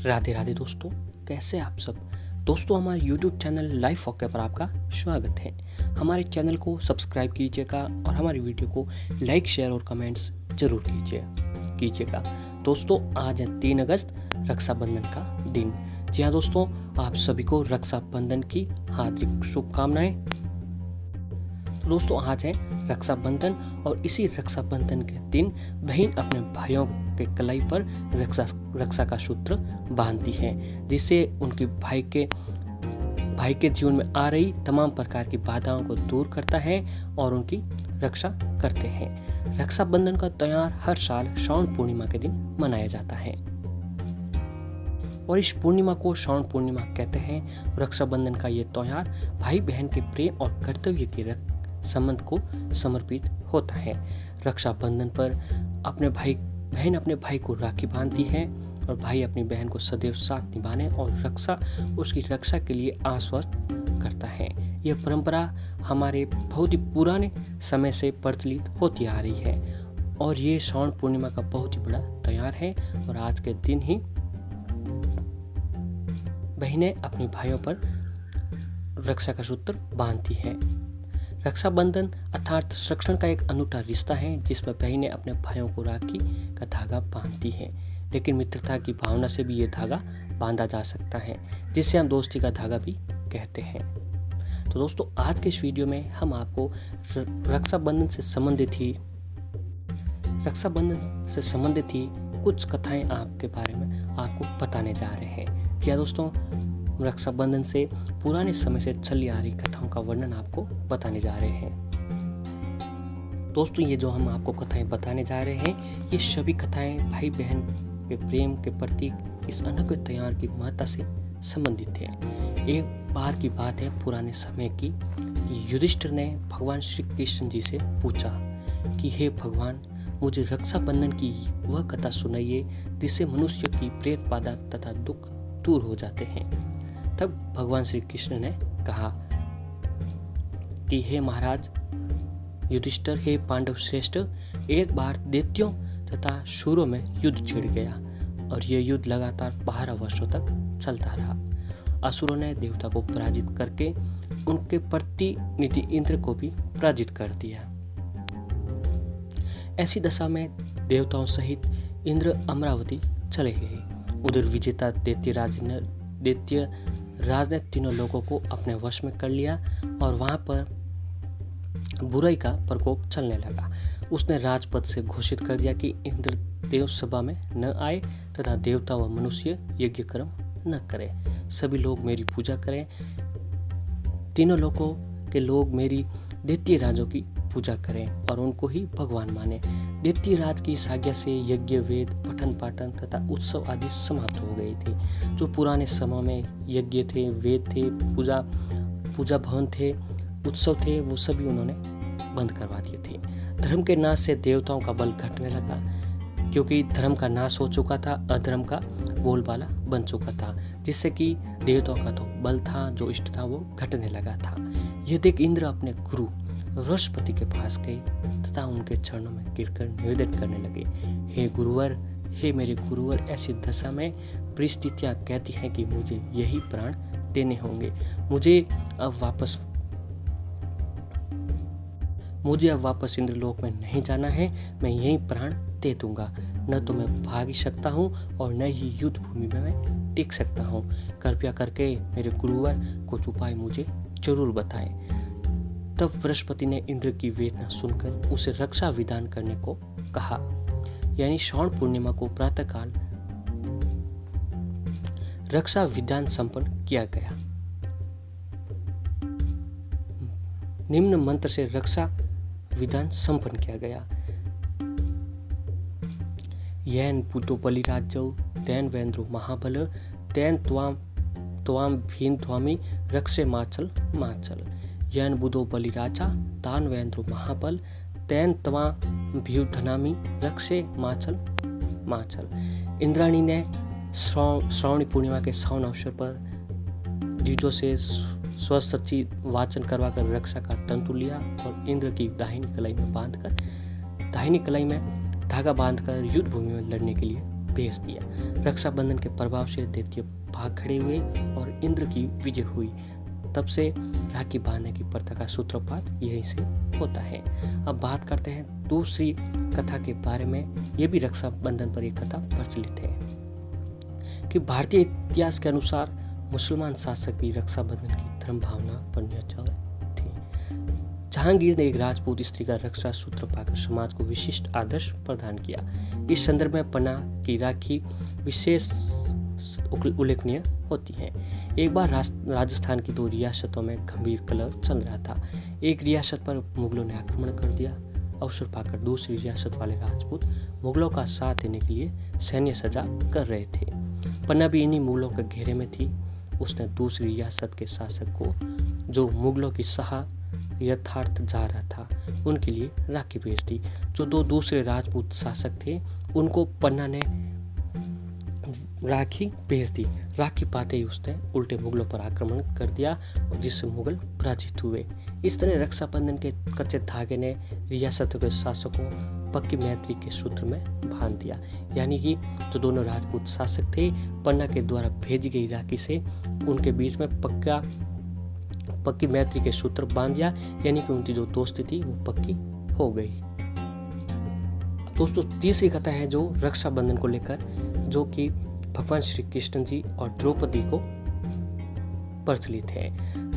राधे राधे दोस्तों, कैसे आप सब। दोस्तों, हमारे YouTube चैनल लाइफ ओके पर आपका स्वागत है। हमारे चैनल को सब्सक्राइब कीजिएगा और हमारी वीडियो को लाइक, शेयर और कमेंट्स जरूर कीजिएगा। दोस्तों, आज है 3 अगस्त, रक्षाबंधन का दिन। जी हाँ दोस्तों, आप सभी को रक्षाबंधन की हार्दिक शुभकामनाएं। दोस्तों, आज है रक्षाबंधन और इसी रक्षाबंधन के दिन बहन अपने भाइयों के कलाई पर रक्षा का सूत्र बांधती है, जिससे उनके भाई के जीवन में आ रही तमाम प्रकार की बाधाओं को दूर करता है और उनकी रक्षा करते हैं। रक्षाबंधन का त्योहार हर साल श्रावण पूर्णिमा के दिन मनाया जाता है और इस पूर्णिमा को श्रावण पूर्णिमा कहते हैं। रक्षाबंधन का ये त्योहार भाई बहन के प्रेम और कर्तव्य के संबंध को समर्पित होता है। रक्षाबंधन पर बहन अपने भाई को राखी बांधती है और भाई अपनी बहन को सदैव साथ निभाने और उसकी रक्षा के लिए आश्वस्त करता है। यह परंपरा हमारे बहुत ही पुराने समय से प्रचलित होती आ रही है और ये श्रावण पूर्णिमा का बहुत ही बड़ा त्योहार है और आज के दिन ही बहनें अपने भाइयों पर रक्षा का सूत्र बांधती हैं। रक्षाबंधन अर्थात संरक्षण का एक अनूठा रिश्ता है जिसमें बहनें अपने भाइयों को राखी का धागा बांधती हैं, लेकिन मित्रता की भावना से भी ये धागा बांधा जा सकता है, जिसे हम दोस्ती का धागा भी कहते हैं। तो दोस्तों, आज के इस वीडियो में हम आपको रक्षाबंधन से संबंधित ही कुछ कथाएं आपके बारे में आपको बताने जा रहे हैं। जी दोस्तों, रक्षाबंधन से पुराने समय से चली आ रही कथाओं का वर्णन आपको बताने जा रहे हैं। दोस्तों, ये जो हम आपको कथाएं बताने जा रहे हैं, ये सभी कथाएं भाई बहन के प्रेम के प्रतीक इस अनोखे त्योहार की महत्ता से संबंधित है। एक बार की बात है पुराने समय की, युधिष्ठिर ने भगवान श्री कृष्ण जी से पूछा कि हे भगवान, मुझे रक्षाबंधन की वह कथा सुनाइए जिससे मनुष्य की प्रेत बाधा तथा दुख दूर हो जाते हैं। तब भगवान श्री कृष्ण ने कहा कि हे महाराज युधिष्ठिर, हे पांडव श्रेष्ठ, एक बार दैत्यों तथा शूरों में युद्ध छिड़ गया और यह युद्ध लगातार 12 वर्षों तक चलता रहा। असुरों ने देवता को पराजित करके उनके प्रतिनिधि इंद्र को भी पराजित कर दिया। ऐसी दशा में देवताओं सहित इंद्र अमरावती चले गए। उधर विजेता दैत्य राज ने तीनों लोगों को अपने वश में कर लिया और वहां पर बुराई का प्रकोप चलने लगा। उसने राजपद से घोषित कर दिया कि इंद्र देव सभा में न आए तथा देवता व मनुष्य यज्ञ कर्म न करें। सभी लोग मेरी पूजा करें। तीनों लोगों के लोग मेरी दैत्य राजों की पूजा करें और उनको ही भगवान माने। दैत्य राज की इस आज्ञा से यज्ञ, वेद, पठन पाठन तथा उत्सव आदि समाप्त हो गए थे। जो पुराने समय में यज्ञ थे, वेद थे, पूजा भवन थे, उत्सव थे, वो सभी उन्होंने बंद करवा दिए थे। धर्म के नाश से देवताओं का बल घटने लगा, क्योंकि धर्म का नाश हो चुका था, अधर्म का बोलबाला बन चुका था, जिससे कि देवताओं का तो बल था, जो इष्ट था, वो घटने लगा था। यह देख इंद्र अपने गुरु बृहस्पति के पास गए तथा उनके चरणों में गिरकर निवेदन करने लगे, हे गुरुवर, हे मेरे गुरुवर, ऐसी दशा में परिस्थितियां कहती हैं कि मुझे यही प्राण देने होंगे। मुझे अब वापस इंद्रलोक में नहीं जाना है। मैं यही प्राण दे दूंगा। न तो मैं भाग ही सकता हूँ और न ही युद्ध भूमि में मैं टिक सकता हूँ। कृपया करके मेरे गुरुवर कुछ उपाय मुझे जरूर बताएं। तब बृहस्पति ने इंद्र की वेदना सुनकर उसे रक्षा विधान करने को कहा। यानी श्रावण पूर्णिमा को प्रातःकाल रक्षा विधान संपन्न किया गया। निम्न मंत्र से रक्षा विधान संपन्न किया गया। येन पुतो बलिराजौ तेन वेन्द्रो महाबल तेन त्वाम भीन त्वामी रक्षे माचल। येन बुधो बलिराजा तान वेन्द्रो महाबल तेन त्वा भीधनामी रक्षे माचल। इंद्राणी ने श्रावणी पूर्णिमा के सावन अवसर पर द्विजों से स्वसची वाचन करवाकर रक्षा का तंतु लिया और इंद्र की दाहिनी कलाई में धागा बांधकर युद्ध भूमि में लड़ने के लिए भेज दिया। रक्षाबंधन के प्रभाव से दैत्य भाग खड़े हुए और इंद्र की विजय हुई। तब से राखी बांधने की प्रथा का सूत्रपात यहीं से होता है। अब बात करते हैं दूसरी कथा के बारे में। ये भी रक्षाबंधन पर एक कथा प्रचलित है कि भारतीय इतिहास के अनुसार मुसलमान शासक भी रक्षाबंधन की धर्म भावना पर निर्भर थे। जहांगीर ने एक राजपूत स्त्री का रक्षा सूत्र पाकर समाज को विशिष्ट आदर्श प्रदान किया। इस संदर्भ में पन्ना की राखी विशेष उल्लेखनीय होती है। एक बार राजस्थान की 2 रियासतों में गंभीर कलह चल रहा था। एक रियासत पर मुगलों ने आक्रमण कर दिया। अवसर पाकर दूसरी रियासत वाले राजपूत मुगलों का साथ देने के लिए सैन्य सजा कर रहे थे। पन्ना भी इन्हीं मुगलों के घेरे में थी। उसने दूसरी रियासत के शासक को, जो मुगलों की सहा यथार्थ जा रहा था, उनके लिए राखी भेज दी। जो 2 दूसरे राजपूत शासक थे, उनको पन्ना ने राखी भेज दी। राखी पाते ही उसने उल्टे मुगलों पर आक्रमण कर दिया, जिससे मुगल पराजित हुए। इस तरह रक्षाबंधन के कच्चे धागे ने रियासतों के शासकों पक्की मैत्री के सूत्र में बांध दिया। यानी कि जो दोनों राजपूत शासक थे, पन्ना के द्वारा भेजी गई राखी से उनके बीच में पक्की मैत्री के सूत्र बांध दिया। यानी कि उनकी जो दोस्ती थी वो पक्की हो गई। दोस्तों, तीसरी कथा है जो रक्षाबंधन को लेकर, जो कि भगवान श्री कृष्ण जी और द्रौपदी को प्रचलित है।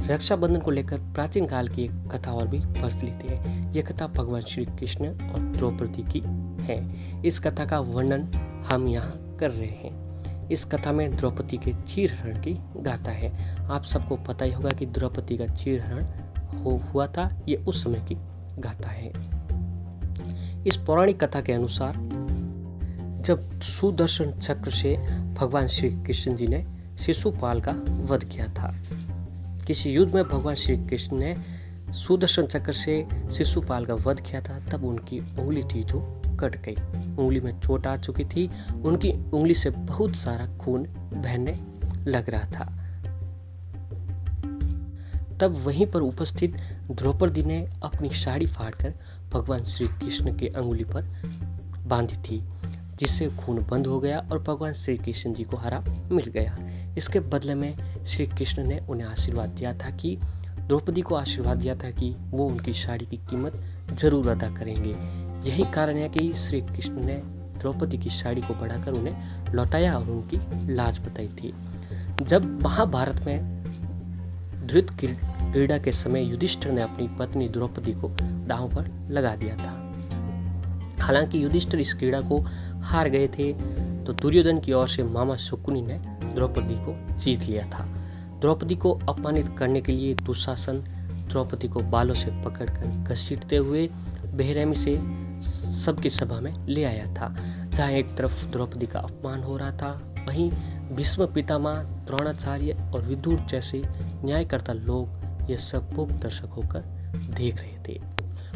रक्षाबंधन को लेकर प्राचीन काल की एक कथा और भी प्रचलित है। यह कथा भगवान श्री कृष्ण और द्रौपदी की है। इस कथा का वर्णन हम यहाँ कर रहे हैं। इस कथा में द्रौपदी के चीरहरण की गाथा है। आप सबको पता ही होगा कि द्रौपदी का चीरहरण हुआ था। ये उस समय की गाथा है। इस पौराणिक कथा के अनुसार जब सुदर्शन चक्र से भगवान श्री कृष्ण जी ने शिशुपाल का वध किया था। किसी युद्ध में भगवान श्री कृष्ण ने सुदर्शन चक्र से शिशुपाल का वध किया था। तब उनकी उंगली थी जो कट गई। उंगली में चोट आ चुकी थी। उनकी उंगली से बहुत सारा खून बहने लग रहा था। तब वहीं पर उपस्थित द्रौपदी ने अपनी साड़ी फाड़कर भगवान श्री कृष्ण के अंगुली पर बांधी थी, जिससे खून बंद हो गया और भगवान श्री कृष्ण जी को आराम मिल गया। इसके बदले में श्री कृष्ण ने उन्हें आशीर्वाद दिया था कि द्रौपदी को आशीर्वाद दिया था कि वो उनकी साड़ी की कीमत जरूर अदा करेंगे। यही कारण है कि श्री कृष्ण ने द्रौपदी की साड़ी को बढ़ाकर उन्हें लौटाया और उनकी लाज बताई थी। जब महाभारत में धृत क्रीड़ा के समय युधिष्ठिर ने अपनी पत्नी द्रौपदी को दांव पर लगा दिया था। हालांकि युधिष्ठिर इस क्रीड़ा को हार गए थे, तो दुर्योधन की ओर से मामा शकुनी ने द्रौपदी को जीत लिया था। द्रौपदी को अपमानित करने के लिए दुशासन द्रौपदी को बालों से पकड़कर घसीटते हुए बेरहमी से सबकी सभा में ले आया था। जहाँ एक तरफ द्रौपदी का अपमान हो रहा था, वहीं भीष्म पितामह, द्रोणाचार्य और विदुर जैसे न्यायकर्ता लोग ये सब मूक दर्शक होकर देख रहे थे।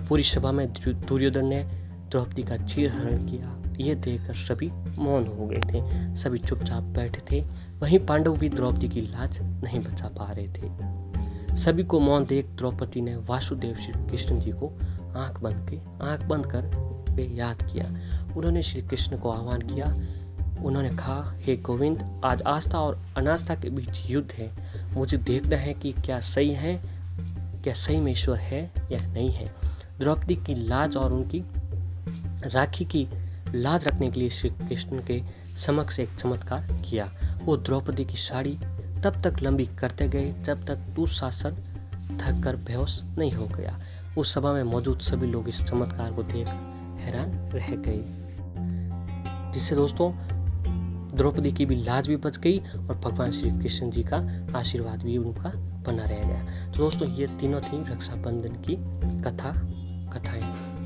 पूरी सभा में दुर्योधन ने द्रौपदी का चीरहरण किया। यह देखकर सभी मौन हो गए थे। सभी चुपचाप बैठे थे। वहीं पांडव भी द्रौपदी की लाज नहीं बचा पा रहे थे। सभी को मौन देख द्रौपदी ने वासुदेव श्री कृष्ण जी को आंख बंद कर याद किया। उन्होंने श्री कृष्ण को आह्वान किया। उन्होंने कहा, हे गोविंद, आज आस्था और अनास्था के बीच युद्ध है। मुझे देखना है कि क्या सही में ईश्वर है या नहीं है। द्रौपदी की लाज और उनकी राखी की लाज रखने के लिए श्री कृष्ण के समक्ष एक चमत्कार किया। वो द्रौपदी की साड़ी तब तक लंबी करते गए जब तक दुशासन थक कर बेहोश नहीं हो गया। उस सभा में मौजूद सभी लोग इस चमत्कार को देखकर हैरान रह गए, जिससे दोस्तों द्रौपदी की भी लाज भी बच गई और भगवान श्री कृष्ण जी का आशीर्वाद भी उनका बना रह गया। तो दोस्तों, ये तीनों थी रक्षाबंधन की कथाएं।